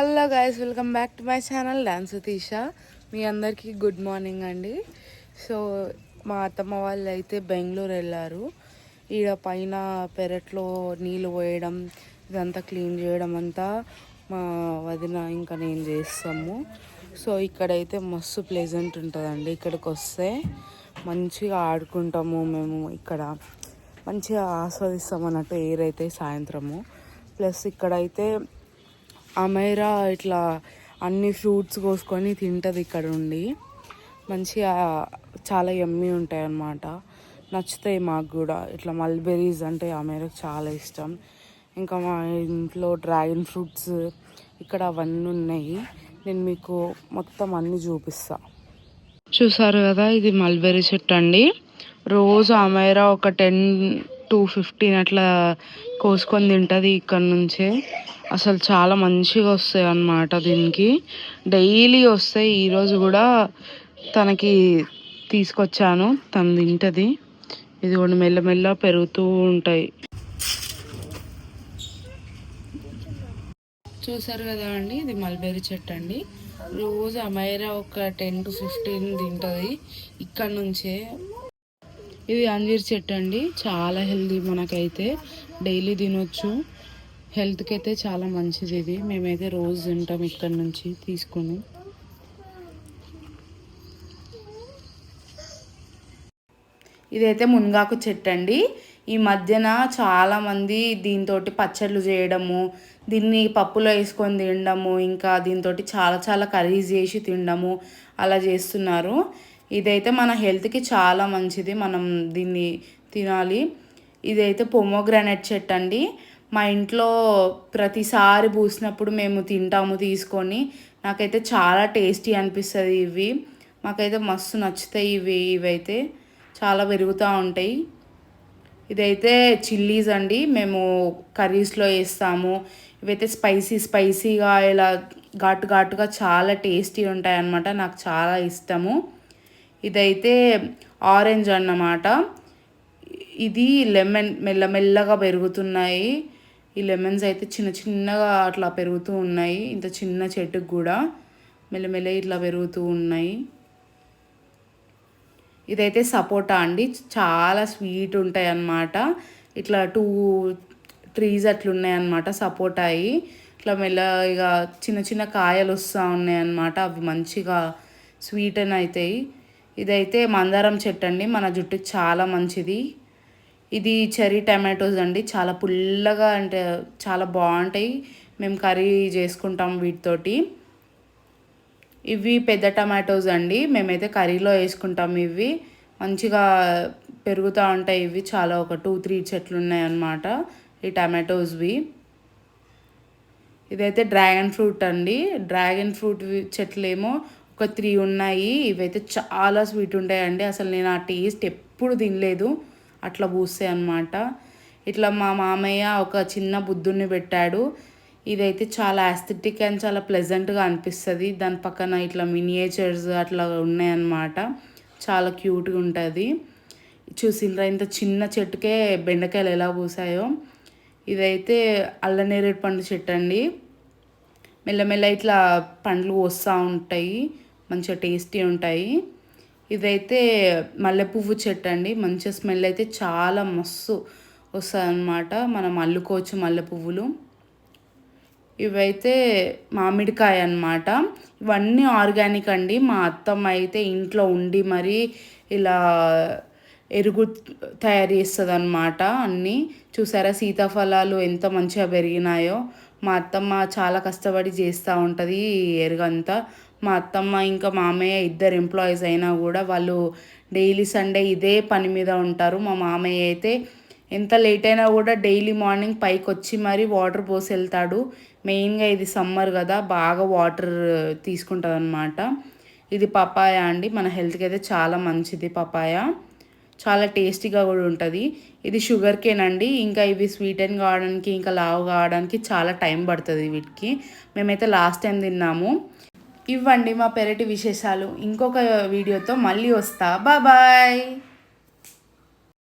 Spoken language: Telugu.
Hello guys, welcome back to my channel dance Teesha. మీ అందరికీ గుడ్ మార్నింగ్ అండి. సో మా అత్తమ్మ వాళ్ళు అయితే బెంగళూరు వెళ్ళారు. ఈడ పైన పెరట్లో నీళ్ళు పోయడం, ఇదంతా క్లీన్ చేయడం అంతా మా వదిన ఇంకా నేను చేస్తాము. సో ఇక్కడైతే మస్తు ప్లెజెంట్ ఉంటుందండి. ఇక్కడికి వస్తే మంచిగా ఆడుకుంటాము. మేము ఇక్కడ మంచిగా ఆస్వాదిస్తాం అన్నట్టు ఎయిర్ అయితే సాయంత్రము. ప్లస్ ఇక్కడైతే అమైరా ఇట్లా అన్ని ఫ్రూట్స్ కోసుకొని తింటుంది ఇక్కడ ఉండి. మంచిగా చాలా యమ్మీ ఉంటాయి అన్నమాట. నచ్చుతాయి మాకు కూడా. ఇట్లా మల్బెరీస్ అంటే అమైరాకు చాలా ఇష్టం. ఇంకా మా ఇంట్లో డ్రాగన్ ఫ్రూట్స్ ఇక్కడ అవన్నీ ఉన్నాయి. నేను మీకు మొత్తం అన్నీ చూపిస్తా. చూసారు కదా, ఇది మల్బెరీ చెట్టు అండి. రోజు అమైరా ఒక 10 to 15 అట్లా కోసుకొని తింటుంది ఇక్కడ నుంచే. అసలు చాలా మంచిగా వస్తాయి అన్నమాట. దీనికి డైలీ వస్తాయి. ఈరోజు కూడా తనకి తీసుకొచ్చాను, తను తింటుంది. ఇది కూడా మెల్లమెల్ల పెరుగుతూ ఉంటాయి. చూసారు కదా అండి, ఇది మల్బెరీ చెట్టు అండి. రోజు అమైరా ఒక 10 to 15 తింటుంది ఇక్కడ నుంచే. ఇది అంజీర్ చెట్టు అండి. చాలా హెల్దీ, మనకైతే డైలీ తినొచ్చు. హెల్త్కి అయితే చాలా మంచిది ఇది. మేమైతే రోజు తింటాం ఇక్కడ నుంచి తీసుకొని. ఇదైతే మునగాకు చెట్టు అండి. ఈ మధ్యన చాలామంది దీంతో పచ్చళ్ళు చేయడము, దీన్ని పప్పులో వేసుకొని తినడము, ఇంకా దీంతో చాలా చాలా కర్రీస్ చేసి తినడము అలా చేస్తున్నారు. ఇదైతే మన హెల్త్కి చాలా మంచిది, మనం దీన్ని తినాలి. ఇదైతే పొమోగ్రానైట్ చెట్టు అండి. మా ఇంట్లో ప్రతిసారి పూసినప్పుడు మేము తింటాము తీసుకొని. నాకైతే చాలా టేస్టీ అనిపిస్తుంది ఇవి. మాకైతే మస్తు నచ్చుతాయి ఇవైతే చాలా పెరుగుతూ ఉంటాయి. ఇదైతే చిల్లీస్ అండి, మేము కర్రీస్లో వేస్తాము. ఇవైతే స్పైసీగా ఇలా ఘాటుగా చాలా టేస్టీ ఉంటాయి అన్నమాట. నాకు చాలా ఇష్టము. ఇదైతే ఆరెంజ్ అన్నమాట. ఇది లెమన్ మెల్లమెల్లగా పెరుగుతున్నాయి. ఈ లెమన్స్ అయితే చిన్నగా అట్లా పెరుగుతూ ఉన్నాయి. ఇంత చిన్న చెట్టుకు కూడా మెల్లమెల్ల ఇట్లా పెరుగుతూ ఉన్నాయి. ఇదైతే సపోటా అండి. చాలా స్వీట్ ఉంటాయి అన్నమాట. ఇట్లా 2 trees అట్లున్నాయి అన్నమాట సపోటాయి. ఇట్లా మెల్లగా చిన్న కాయలు వస్తూ ఉన్నాయి అన్నమాట. అవి మంచిగా స్వీట్ అని అవుతాయి. ఇదైతే మందారం చెట్టు అండి. మన జుట్టుకి చాలా మంచిది. ఇది చెర్రీ టమాటోస్ అండి. చాలా పుల్లగా అంటే చాలా బాగుంటాయి. మేము కర్రీ చేసుకుంటాం వీటితోటి. ఇవి పెద్ద టమాటోస్ అండి. మేమైతే కర్రీలో వేసుకుంటాం. ఇవి మంచిగా పెరుగుతూ ఉంటాయి. ఇవి చాలా ఒక 2-3 చెట్లు ఉన్నాయి అన్నమాట ఈ టమాటోస్వి. ఇదైతే డ్రాగన్ ఫ్రూట్ అండి. డ్రాగన్ ఫ్రూట్ చెట్లు ఏమో ఒక 3 ఉన్నాయి. ఇవైతే చాలా స్వీట్ ఉంటాయండి. అసలు నేను ఆ టేస్ట్ ఎప్పుడు తినలేదు. అట్లా పూస్తాయి అన్నమాట. ఇట్లా మా మామయ్య ఒక చిన్న బుద్ధుడిని పెట్టాడు. ఇదైతే చాలా ఆస్థెటిక్ అండ్ చాలా ప్లెజెంట్గా అనిపిస్తుంది. దాని పక్కన ఇట్లా మినియేచర్స్ అట్లా ఉన్నాయన్నమాట. చాలా క్యూట్గా ఉంటుంది. చూసిండ్రా, ఇంత చిన్న చెట్టుకే బెండకాయలు ఎలా పూసాయో. ఇదైతే అల్లనేరేడు పండు చెట్టు అండి. మెల్లమెల్ల ఇట్లా పండ్లు వస్తూ ఉంటాయి, మంచిగా టేస్టీ ఉంటాయి. ఇదైతే మల్లెపువ్వు చెట్టు అండి. మంచిగా స్మెల్ అయితే చాలా మస్తు వస్తుంది అన్నమాట. మనం అల్లుకోవచ్చు మల్లె పువ్వులు. ఇవైతే మామిడికాయ అన్నమాట. ఇవన్నీ ఆర్గానిక్ అండి. మా అత్తమ్మ అయితే ఇంట్లో ఉండి మరి ఇలా ఎరుగు తయారు చేస్తుంది అన్నమాట. అన్నీ చూసారా, సీతాఫలాలు ఎంత మంచిగా పెరిగినాయో. మా అత్తమ్మ చాలా కష్టపడి చేస్తూ ఉంటుంది ఈ ఎరుగంతా. మా అత్తమ్మ ఇంకా మామయ్య ఇద్దరు ఎంప్లాయీస్ అయినా కూడా వాళ్ళు డైలీ సండే ఇదే పని మీద ఉంటారు. మా మామయ్య అయితే ఎంత లేట్ అయినా కూడా డైలీ మార్నింగ్ పైకి వచ్చి మరి వాటర్ పోసి వెళ్తాడు. మెయిన్గా ఇది సమ్మర్ కదా, బాగా వాటర్ తీసుకుంటుంది అన్నమాట. ఇది పపాయ అండి. మన హెల్త్కి అయితే చాలా మంచిది పపాయ. చాలా టేస్టీగా కూడా ఉంటుంది. ఇది షుగర్ కేన్ అండి. ఇంకా ఇవి స్వీటెన్ కావడానికి ఇంకా లావు కావడానికి చాలా టైం పడుతుంది వీటికి. మేమైతే లాస్ట్ టైం తిన్నాము. ఇవ్వండి మా పెరటి విశేషాలు. ఇంకొక వీడియోతో మళ్ళీ వస్తా. బాయ్.